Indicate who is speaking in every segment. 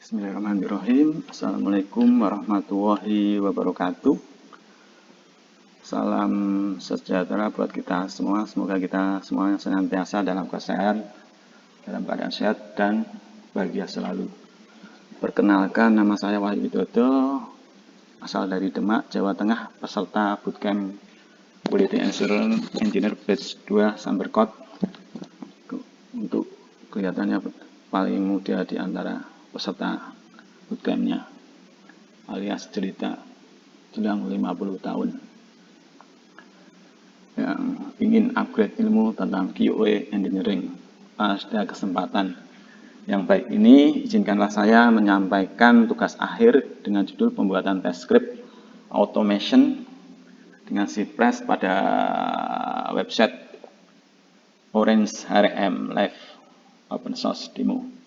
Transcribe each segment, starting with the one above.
Speaker 1: Bismillahirrahmanirrahim. Assalamualaikum warahmatullahi wabarakatuh. Salam sejahtera buat kita semua. Semoga kita semua senantiasa dalam keadaan sehat dan bahagia selalu. Perkenalkan, nama saya Wahyu Widodo, asal dari Demak, Jawa Tengah, peserta bootcamp Quality Assurance Engineer Batch 2 Samberkot. Untuk kelihatannya paling muda di antara peserta bootcampnya, alias jelita jelang 50 tahun yang ingin upgrade ilmu tentang QA Engineering. Pada kesempatan yang baik ini, izinkanlah saya menyampaikan tugas akhir dengan judul pembuatan test script automation dengan Cypress pada website Orange HRM Live Open Source Demo.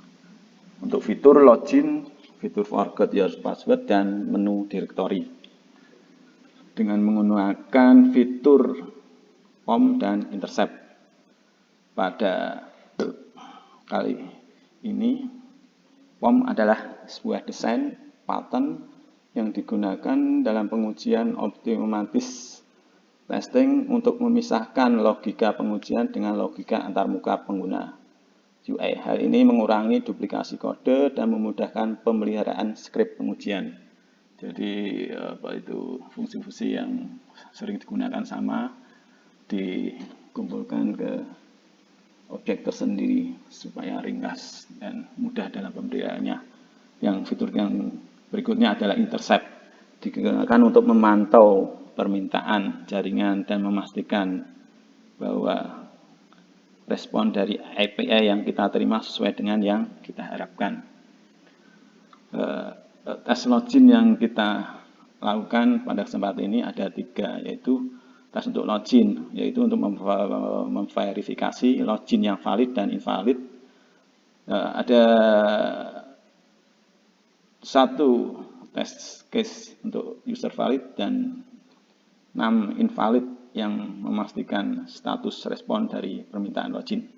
Speaker 1: Untuk fitur login, fitur forget your password, dan menu directory. Dengan menggunakan fitur POM dan intercept. Pada kali ini, POM adalah sebuah desain pattern yang digunakan dalam pengujian otomatis testing untuk memisahkan logika pengujian dengan logika antarmuka pengguna UI. Hal ini mengurangi duplikasi kode dan memudahkan pemeliharaan skrip pengujian. Jadi fungsi-fungsi yang sering digunakan sama dikumpulkan ke objek tersendiri supaya ringkas dan mudah dalam pemeliharaannya. Fitur yang berikutnya adalah intercept, digunakan untuk memantau permintaan jaringan dan memastikan bahwa respon dari API yang kita terima sesuai dengan yang kita harapkan. Tes login yang kita lakukan pada kesempatan ini ada 3, yaitu tes untuk login, yaitu untuk memverifikasi login yang valid dan invalid. Ada 1 test case untuk user valid dan 6 invalid yang memastikan status respon dari permintaan login.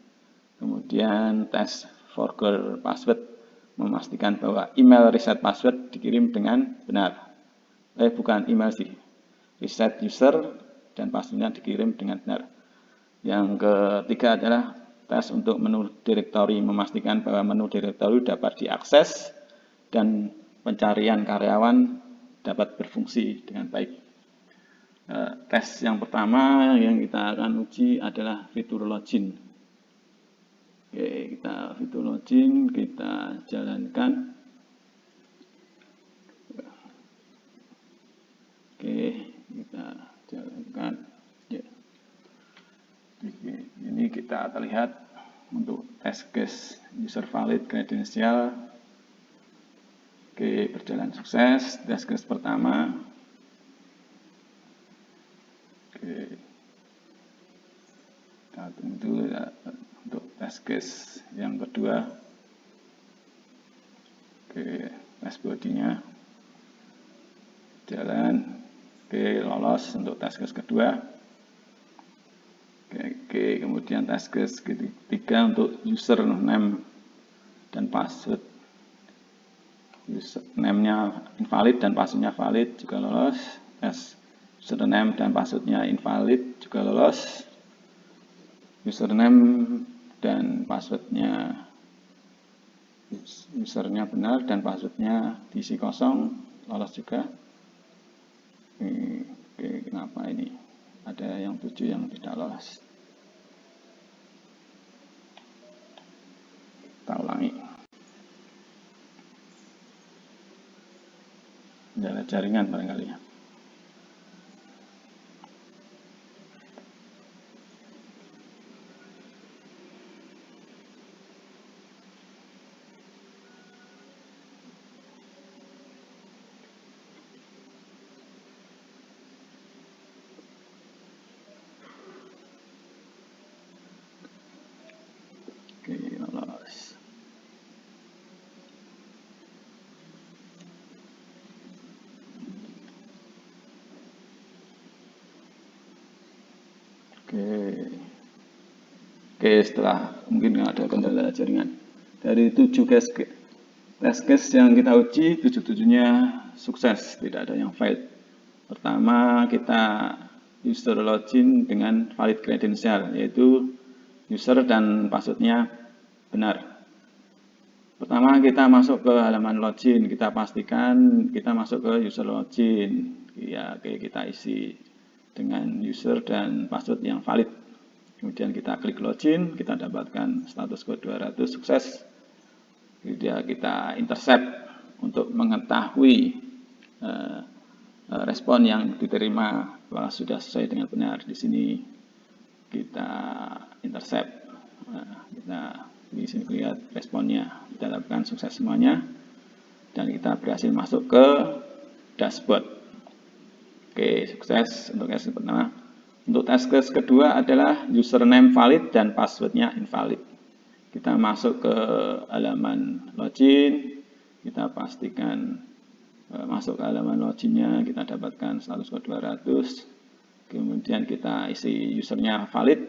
Speaker 1: Kemudian tes forget password memastikan bahwa email reset password dikirim dengan benar. Bukan email sih, reset user dan passwordnya dikirim dengan benar. Yang ketiga adalah tes untuk menu directory, memastikan bahwa menu directory dapat diakses dan pencarian karyawan dapat berfungsi dengan baik. Tes yang pertama yang kita akan uji adalah fitur login. Oke, fitur login kita jalankan. Oke, kita jalankan. Ya. Ini kita terlihat untuk test case user valid kredensial. Oke, berjalan sukses. Test case pertama. Kita tunggu ya, untuk test case yang kedua. Oke, test bodinya jalan. Oke, lolos untuk test case kedua. Oke, kemudian test case ketiga untuk username dan password. Username-nya invalid dan password-nya valid juga lolos. Username dan password-nya invalid juga lolos. Username dan password-nya usernya benar dan password-nya diisi kosong, lolos juga. Oke, kenapa ini ada yang 7 yang tidak lolos? Kita ulangi. Kendala jaringan barangkali ya. Lolos. Oke, setelah mungkin ada kendala jaringan dari 7 case Test case yang kita uji 77-nya sukses, tidak ada yang failed. Pertama, kita user login dengan valid credential, yaitu user dan passwordnya benar. Pertama, kita masuk ke halaman login, kita pastikan kita masuk ke user login. Ya, oke, kita isi dengan user dan password yang valid. Kemudian kita klik login, kita dapatkan status code 200 sukses. Kemudian kita intercept untuk mengetahui respon yang diterima apakah sudah sesuai dengan benar. Di sini kita intercept, kita di sini lihat responnya, kita dapatkan sukses semuanya dan kita berhasil masuk ke dashboard. Oke, sukses untuk case pertama. Untuk test case kedua adalah username valid dan passwordnya invalid. Kita masuk ke halaman login, kita pastikan masuk ke halaman loginnya, kita dapatkan status code 200, kemudian kita isi usernya valid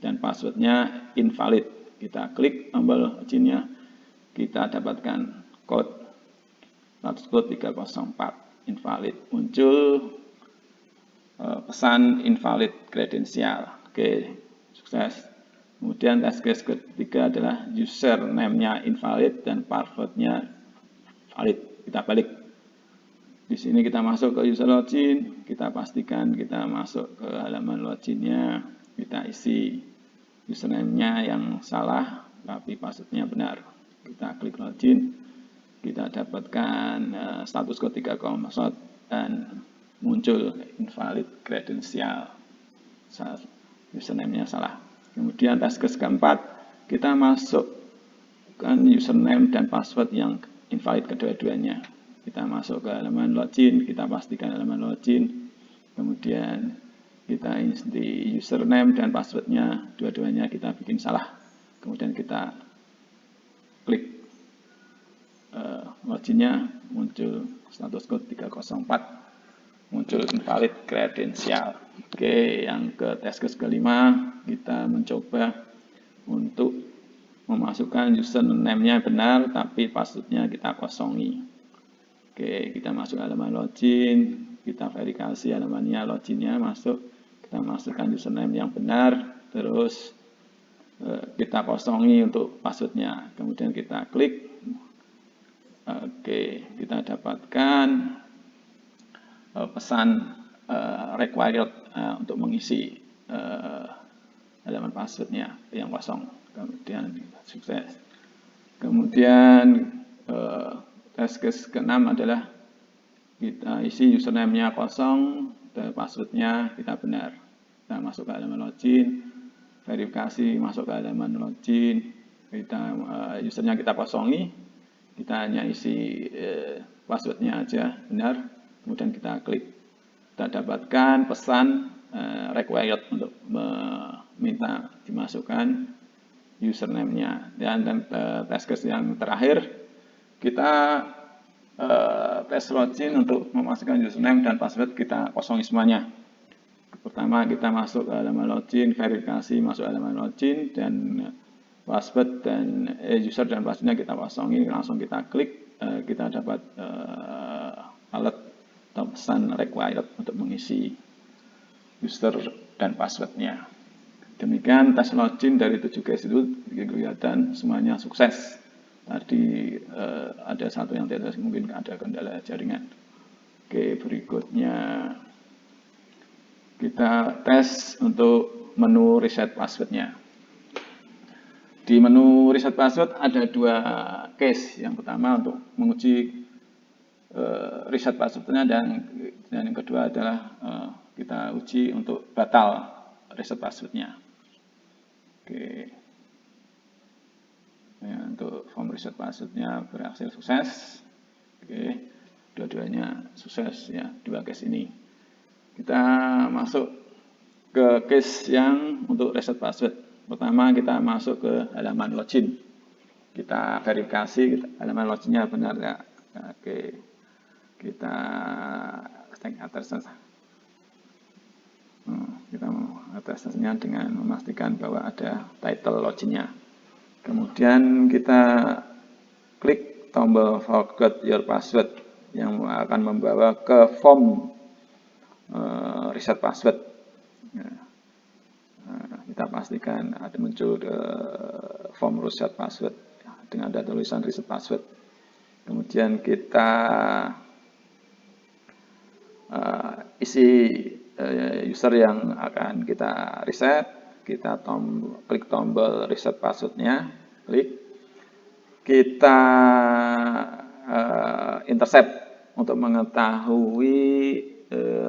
Speaker 1: dan passwordnya invalid. Kita klik tombol loginnya, kita dapatkan code status code 304 invalid, muncul pesan invalid credential. Oke, sukses. Kemudian test case ketiga adalah username-nya invalid dan password-nya valid. Kita balik. Di sini kita masuk ke user login, kita pastikan kita masuk ke halaman loginnya, kita isi username-nya yang salah, tapi password-nya benar. Kita klik login, kita dapatkan status code 304 dan muncul invalid credential. Username-nya salah. Kemudian test case keempat, kita masukkan username dan password yang invalid kedua-duanya. Kita masuk ke halaman login, kita pastikan halaman login, kemudian kita isi username dan passwordnya, dua-duanya kita bikin salah. Kemudian kita klik loginnya, muncul status code 304, muncul invalid credential. Oke, yang ke test case kelima, kita mencoba untuk memasukkan username-nya benar, tapi password-nya kita kosongi. Oke, kita masuk halaman login, kita verifikasi halamannya, loginnya masuk, kita masukkan username yang benar, terus kita kosongi untuk password-nya. Kemudian kita klik. Oke, kita dapatkan pesan required untuk mengisi halaman password-nya yang kosong. Kemudian sukses. Kemudian test case ke-6 adalah kita isi username-nya kosong dan password-nya kita benar. Kita masuk ke halaman login, verifikasi masuk ke halaman login, kita usernya kita kosongi, kita hanya isi password-nya aja benar, kemudian kita klik. Kita dapatkan pesan required untuk meminta dimasukkan username-nya. Dan test case yang terakhir, kita tes login untuk memastikan username dan password kita kosongi semuanya. Pertama kita masuk ke halaman login, verifikasi masuk halaman login, dan password dan user dan passwordnya kita kosongi, langsung kita klik, kita dapat alert atau pesan required untuk mengisi user dan passwordnya. Demikian tes login dari 7 case itu kelihatan semuanya sukses. Tadi ada satu yang tidak, mungkin ada kendala jaringan. Oke, berikutnya kita tes untuk menu reset passwordnya. Di menu reset password ada 2 case. Yang pertama untuk menguji reset passwordnya, dan yang kedua adalah kita uji untuk batal reset passwordnya. Oke. Ya, untuk form reset passwordnya berhasil sukses. Oke, dua-duanya sukses ya, 2 case ini. Kita masuk ke case yang untuk reset password. Pertama kita masuk ke halaman login. Kita verifikasi halaman loginnya benar ya. Oke, kita atasnya dengan memastikan bahwa ada title loginnya. Kemudian kita klik tombol forgot your password yang akan membawa ke form reset password. Kita pastikan ada muncul form reset password dengan ada tulisan reset password. Kemudian kita isi user yang akan kita reset, kita klik tombol reset passwordnya, klik, kita intercept untuk mengetahui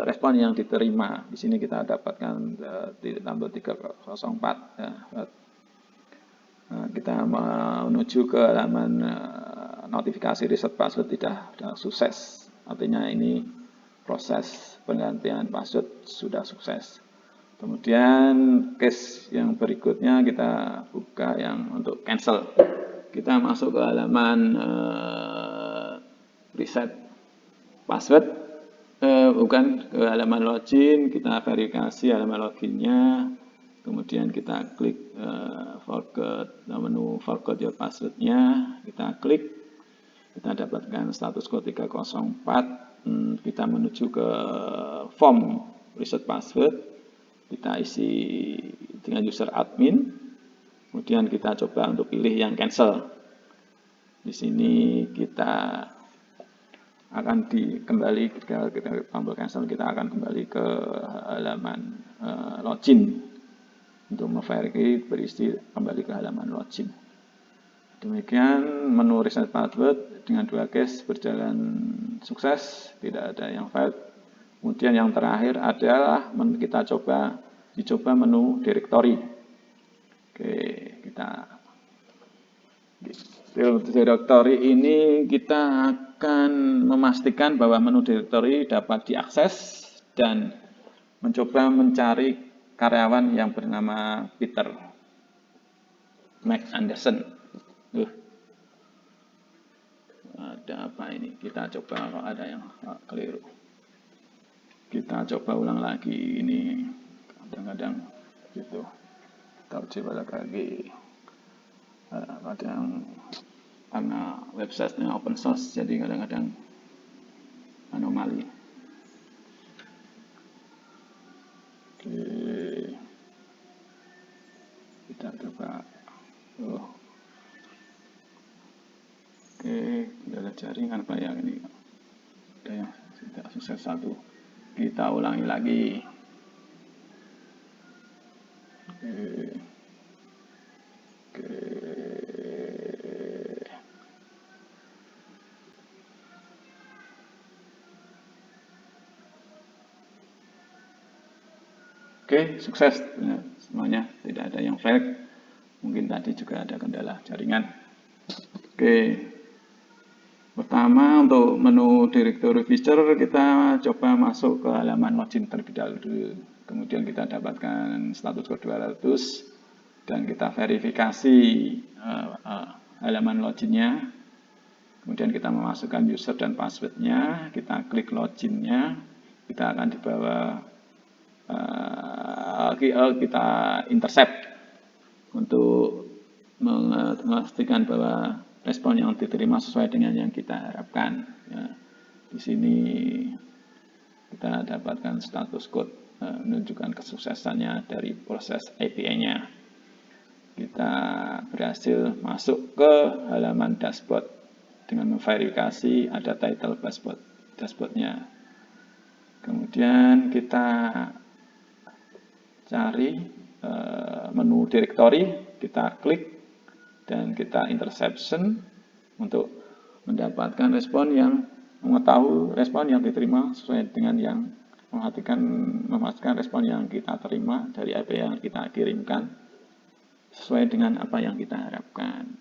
Speaker 1: respon yang diterima. Di sini kita dapatkan di tombol 304. Ya. Kita menuju ke halaman notifikasi reset password tidak sukses. Artinya ini proses penggantian password sudah sukses. Kemudian case yang berikutnya kita buka yang untuk cancel. Kita masuk ke halaman reset password. Bukan ke halaman login, kita verifikasi halaman loginnya, kemudian kita klik menu forgot your passwordnya, kita klik, kita dapatkan status code 304, kita menuju ke form reset password, kita isi dengan user admin, kemudian kita coba untuk pilih yang cancel. Di sini kita akan kembali ketika kita tombol cancel, kita akan kembali ke halaman login untuk memverifikasi berisi kembali ke halaman login. Demikian menu reset password dengan 2 case berjalan sukses, tidak ada yang failed. Kemudian yang terakhir adalah kita dicoba menu directory. Oke, kita directory ini kita akan memastikan bahwa menu directory dapat diakses dan mencoba mencari karyawan yang bernama Peter McAnderson. Ada apa ini? Kita coba kalau ada yang keliru. Kita coba ulang lagi ini. Kadang-kadang gitu. Kita coba lagi. Kadang karena websitenya open source, jadi kadang-kadang anomali. Oke, kita coba. Oke, ada jaringan apa ya ini? Ada yang tidak sukses satu. Kita ulangi lagi. Oke, sukses semuanya, tidak ada yang fail. Mungkin tadi juga ada kendala jaringan. Oke, pertama untuk menu directory feature kita coba masuk ke halaman login terlebih dahulu. Kemudian kita dapatkan status code 200 dan kita verifikasi halaman loginnya. Kemudian kita memasukkan user dan passwordnya, kita klik loginnya, kita akan dibawa kita intercept untuk memastikan bahwa respon yang diterima sesuai dengan yang kita harapkan. Ya, di sini kita dapatkan status code menunjukkan kesuksesannya dari proses API-nya. Kita berhasil masuk ke halaman dashboard dengan memverifikasi ada title dashboardnya. Kemudian kita cari menu directory, kita klik dan kita interception untuk mendapatkan respon yang mengetahui respon yang diterima sesuai dengan yang memastikan respon yang kita terima dari API yang kita kirimkan sesuai dengan apa yang kita harapkan.